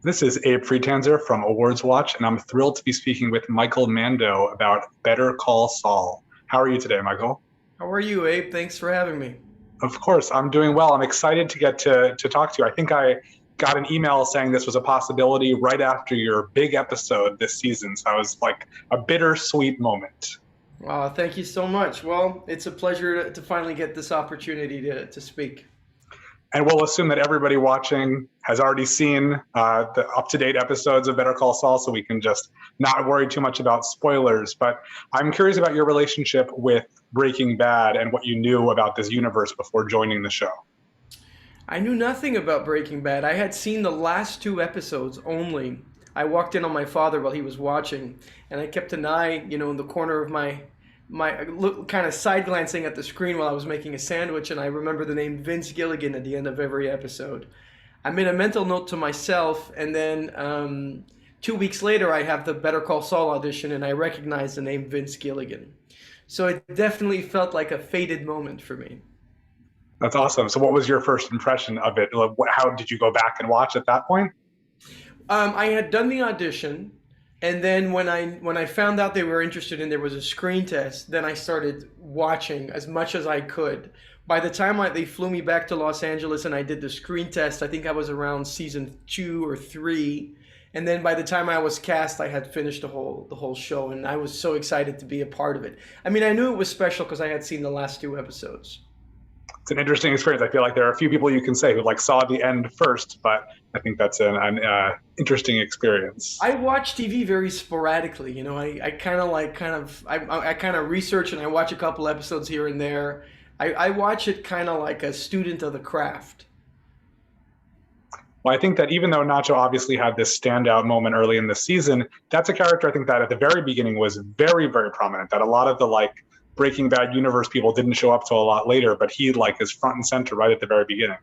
This is Abe Freetanzer from Awards Watch, and I'm thrilled to be speaking with Michael Mando about Better Call Saul. How are you today, Michael? How are you, Abe? Thanks for having me. Of course, I'm doing well. I'm excited to get to talk to you. I think I got an email saying this was a possibility right after your big episode this season. So I was like a bittersweet moment. Thank you so much. Well, it's a pleasure to finally get this opportunity to speak. And we'll assume that everybody watching has already seen the up-to-date episodes of Better Call Saul, so we can just not worry too much about spoilers. But I'm curious about your relationship with Breaking Bad and what you knew about this universe before joining the show. I knew nothing about Breaking Bad. I had seen the last two episodes only. I walked in on my father while he was watching, and I kept an eye, in the corner of my look, kind of side glancing at the screen while I was making a sandwich, and I remember the name Vince Gilligan at the end of every episode. I made a mental note to myself, and then 2 weeks later, I have the Better Call Saul audition, and I recognize the name Vince Gilligan. So it definitely felt like a fated moment for me. That's awesome. So what was your first impression of it? How did you go back and watch at that point? I had done the audition, and then when I found out they were interested and there was a screen test, then I started watching as much as I could. By the time they flew me back to Los Angeles and I did the screen test, I think I was around season 2 or 3, and then by the time I was cast, I had finished the whole show, and I was so excited to be a part of it. I mean, I knew it was special because I had seen the last two episodes. It's an interesting experience. I feel like there are a few people you can say who saw the end first, but I think that's an interesting experience. I watch TV very sporadically. I kind of research and I watch a couple episodes here and there. I watch it kind of like a student of the craft. Well, I think that even though Nacho obviously had this standout moment early in the season, that's a character I think that at the very beginning was very, very prominent. That a lot of the Breaking Bad universe people didn't show up till a lot later, but he is front and center right at the very beginning.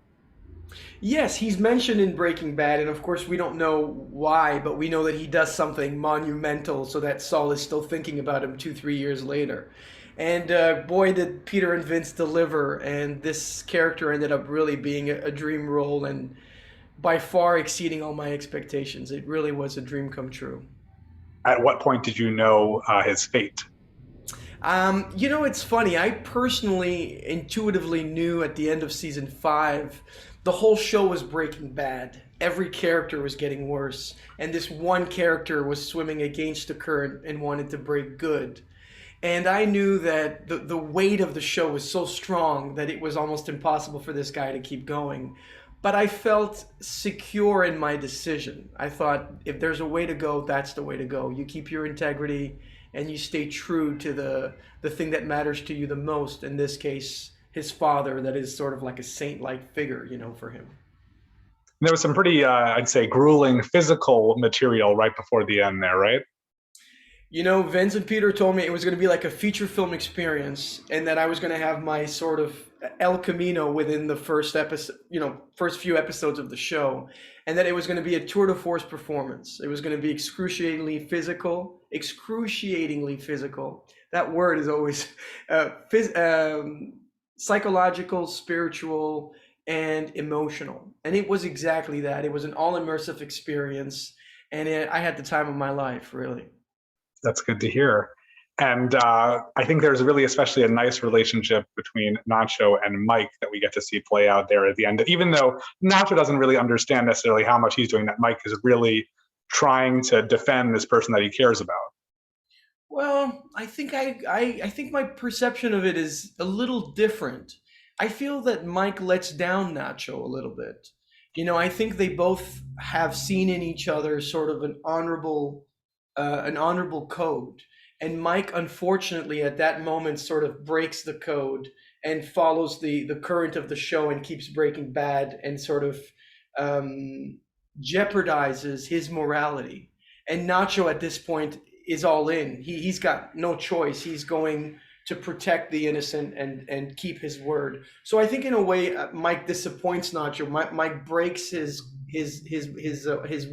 Yes, he's mentioned in Breaking Bad, and of course we don't know why, but we know that he does something monumental so that Saul is still thinking about him 2, 3 years later. And boy, did Peter and Vince deliver, and this character ended up really being a dream role and by far exceeding all my expectations. It really was a dream come true. At what point did you know his fate? It's funny. I personally intuitively knew at the end of season 5, the whole show was Breaking Bad. Every character was getting worse, and this one character was swimming against the current and wanted to break good. And I knew that the weight of the show was so strong that it was almost impossible for this guy to keep going. But I felt secure in my decision. I thought, if there's a way to go, that's the way to go. You keep your integrity and you stay true to the thing that matters to you the most. In this case, his father, that is sort of like a saint-like figure, for him. There was some pretty, I'd say, grueling physical material right before the end there, right? Vince and Peter told me it was going to be like a feature film experience, and that I was going to have my sort of El Camino within the first episode, first few episodes of the show, and that it was going to be a tour de force performance. It was going to be excruciatingly physical. That word is always psychological, spiritual, and emotional. And it was exactly that. It was an all immersive experience, and I had the time of my life, really. That's good to hear. And I think there's really especially a nice relationship between Nacho and Mike that we get to see play out there at the end. Even though Nacho doesn't really understand necessarily how much he's doing, that Mike is really trying to defend this person that he cares about. Well, I think I think my perception of it is a little different. I feel that Mike lets down Nacho a little bit. I think they both have seen in each other sort of an honorable code. And Mike, unfortunately, at that moment sort of breaks the code and follows the current of the show and keeps Breaking Bad and sort of jeopardizes his morality. And Nacho at this point is all in. He's got no choice. He's going to protect the innocent and keep his word. So I think in a way, Mike disappoints Nacho. Mike breaks his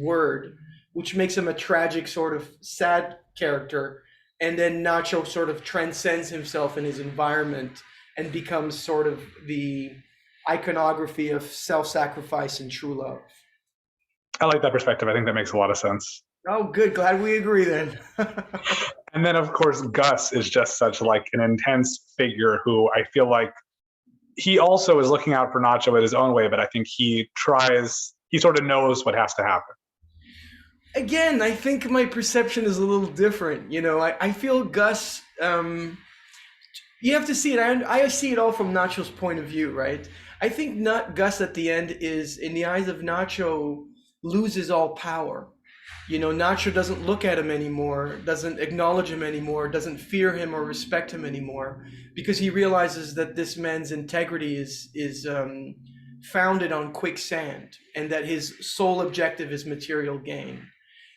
word, which makes him a tragic, sort of sad character. And then Nacho sort of transcends himself in his environment and becomes sort of the iconography of self-sacrifice and true love. I like that perspective. I think that makes a lot of sense. Oh, good. Glad we agree then. And then, of course, Gus is just such like an intense figure who I feel like he also is looking out for Nacho in his own way, but I think he sort of knows what has to happen. Again, I think my perception is a little different. I feel Gus, you have to see it. I see it all from Nacho's point of view, right? I think not Gus at the end is, in the eyes of Nacho, loses all power. Nacho doesn't look at him anymore, doesn't acknowledge him anymore, doesn't fear him or respect him anymore, because he realizes that this man's integrity is founded on quicksand, and that his sole objective is material gain.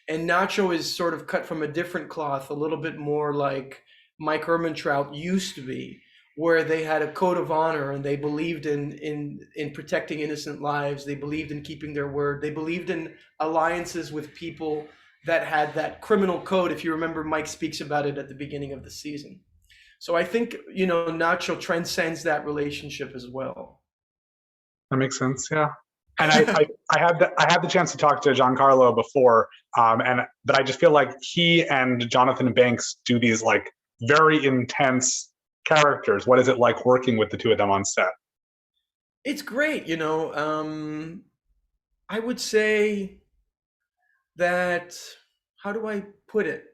And Nacho is sort of cut from a different cloth, a little bit more like Mike Ehrmantraut used to be, where they had a code of honor and they believed in protecting innocent lives. They believed in keeping their word. They believed in alliances with people that had that criminal code. If you remember, Mike speaks about it at the beginning of the season. So I think, Nacho transcends that relationship as well. That makes sense. Yeah. And I had the chance to talk to Giancarlo before, but I just feel like he and Jonathan Banks do these like very intense characters. What is it like working with the two of them on set? It's great. I would say that, how do I put it?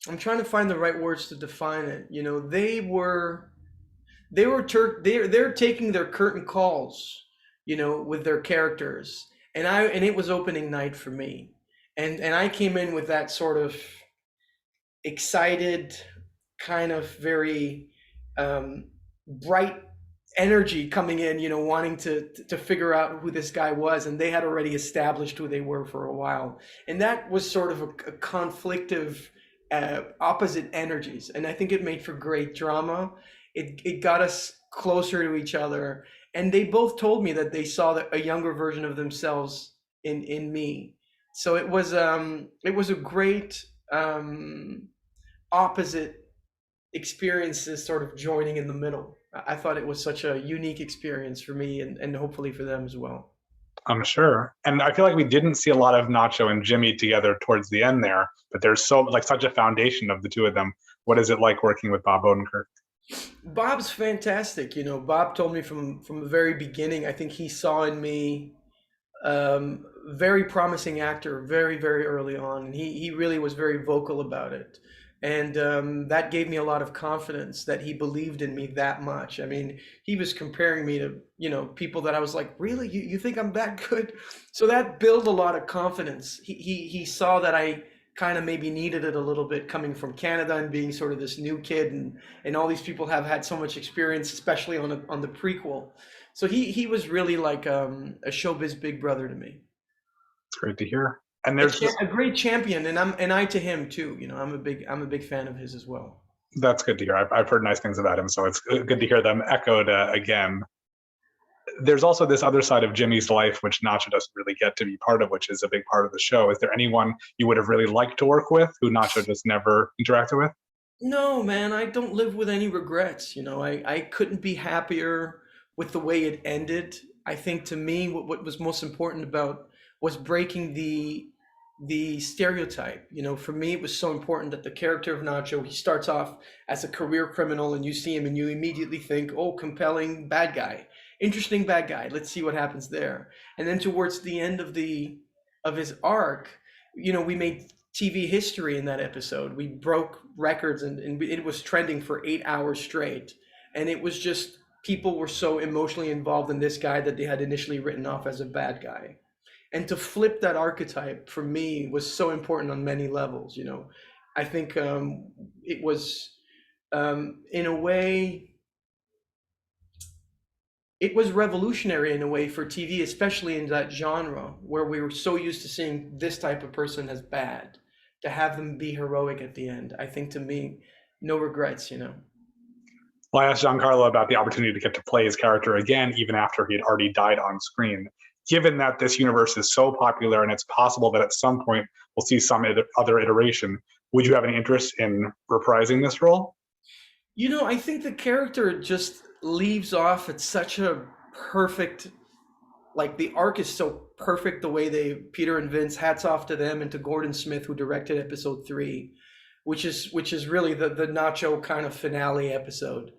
I'm trying to find the right words to define it. They're taking their curtain calls, with their characters, and it was opening night for me, and I came in with that sort of excited, kind of very bright energy coming in, wanting to figure out who this guy was, and they had already established who they were for a while, and that was sort of a conflictive, opposite energies, and I think it made for great drama. It got us closer to each other, and they both told me that they saw a younger version of themselves in me. So it was a great opposite experiences sort of joining in the middle. I thought it was such a unique experience for me, and hopefully for them as well. I'm sure. And I feel like we didn't see a lot of Nacho and Jimmy together towards the end there, but there's such a foundation of the two of them. What is it like working with Bob Odenkirk? Bob's fantastic. Bob told me from the very beginning, I think he saw in me very promising actor very, very early on. And he really was very vocal about it. And that gave me a lot of confidence that he believed in me that much. I mean, he was comparing me to, people that I was like, really? You think I'm that good? So that built a lot of confidence. He saw that I kind of maybe needed it a little bit, coming from Canada and being sort of this new kid, and all these people have had so much experience, especially on the prequel. So he was really like a showbiz big brother to me. It's great to hear. And there's a great champion, and I to him too. I'm a big fan of his as well. That's good to hear. I've heard nice things about him, so it's good to hear them echoed again. There's also this other side of Jimmy's life, which Nacho doesn't really get to be part of, which is a big part of the show. Is there anyone you would have really liked to work with who Nacho just never interacted with? No, man, I don't live with any regrets. I couldn't be happier with the way it ended. I think to me, what was most important about was breaking the stereotype. For me, it was so important that the character of Nacho, he starts off as a career criminal, and you see him and you immediately think, oh, compelling bad guy. Interesting bad guy. Let's see what happens there. And then towards the end of his arc, we made TV history in that episode. We broke records, and it was trending for 8 hours straight. And it was just, people were so emotionally involved in this guy that they had initially written off as a bad guy. And to flip that archetype for me was so important on many levels. I think it was, in a way, it was revolutionary in a way for TV, especially in that genre where we were so used to seeing this type of person as bad, to have them be heroic at the end. I think, to me, no regrets, Well, I asked Giancarlo about the opportunity to get to play his character again, even after he had already died on screen. Given that this universe is so popular and it's possible that at some point we'll see some other iteration, would you have any interest in reprising this role? I think the character just leaves off at such a perfect Like the arc is so perfect the way Peter and Vince, hats off to them, and to Gordon Smith, who directed episode 3, which is really the Nacho kind of finale episode.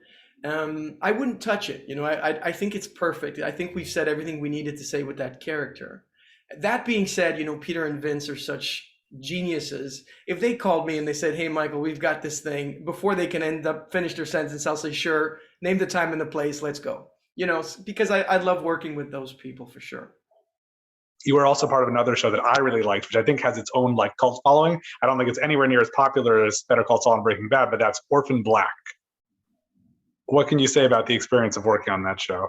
I wouldn't touch it. I think it's perfect. I think we've said everything we needed to say with that character. That being said, Peter and Vince are such geniuses. If they called me and they said, "Hey, Michael, we've got this thing," before they can finish their sentence, I'll say, "Sure, name the time and the place, let's go." Because I love working with those people for sure. You were also part of another show that I really liked, which I think has its own like cult following. I don't think it's anywhere near as popular as Better Call Saul and Breaking Bad, but that's Orphan Black. What can you say about the experience of working on that show?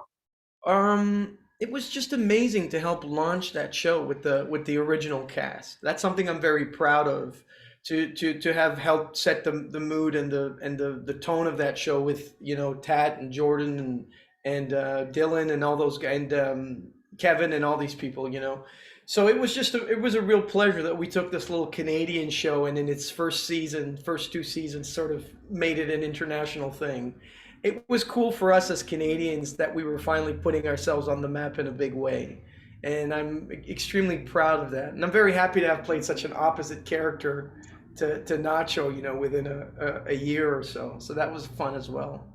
It was just amazing to help launch that show with the original cast. That's something I'm very proud of, to have helped set the mood and the tone of that show with Tat and Jordan and Dylan and all those guys, and Kevin and all these people. So it was a real pleasure that we took this little Canadian show, and in its first 2 seasons, sort of made it an international thing. It was cool for us as Canadians that we were finally putting ourselves on the map in a big way. And I'm extremely proud of that. And I'm very happy to have played such an opposite character to Nacho, within a year or so. So that was fun as well.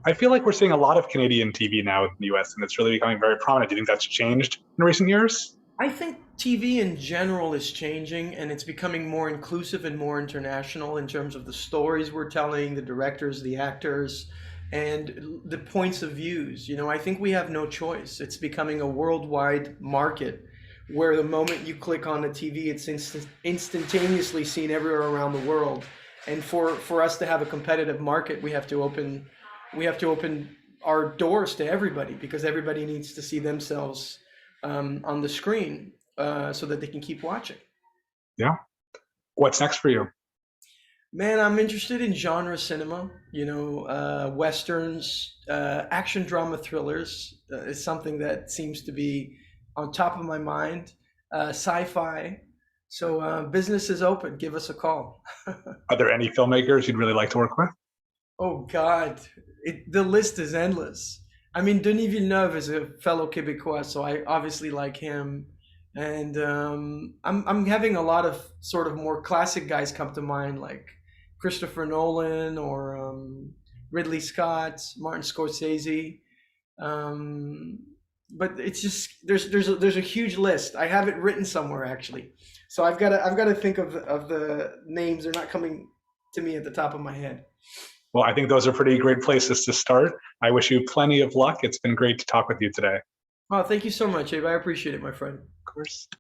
I feel like we're seeing a lot of Canadian TV now in the US, and it's really becoming very prominent. Do you think that's changed in recent years? I think TV in general is changing, and it's becoming more inclusive and more international in terms of the stories we're telling, the directors, the actors, and the points of views. I think we have no choice. It's becoming a worldwide market where the moment you click on the TV, it's instantaneously seen everywhere around the world. And for us to have a competitive market, we have to open our doors to everybody, because everybody needs to see themselves on the screen so that they can keep watching. Yeah. What's next for you? Man, I'm interested in genre cinema, westerns, action drama thrillers is something that seems to be on top of my mind, sci-fi. So business is open. Give us a call. Are there any filmmakers you'd really like to work with? Oh, God. The list is endless. I mean, Denis Villeneuve is a fellow Québécois, so I obviously like him. And I'm having a lot of sort of more classic guys come to mind, like Christopher Nolan or Ridley Scott, Martin Scorsese. But it's just there's a huge list. I have it written somewhere actually, so I've got to think of the names. They're not coming to me at the top of my head. Well, I think those are pretty great places to start. I wish you plenty of luck. It's been great to talk with you today. Oh, thank you so much, Abe. I appreciate it, my friend. Of course.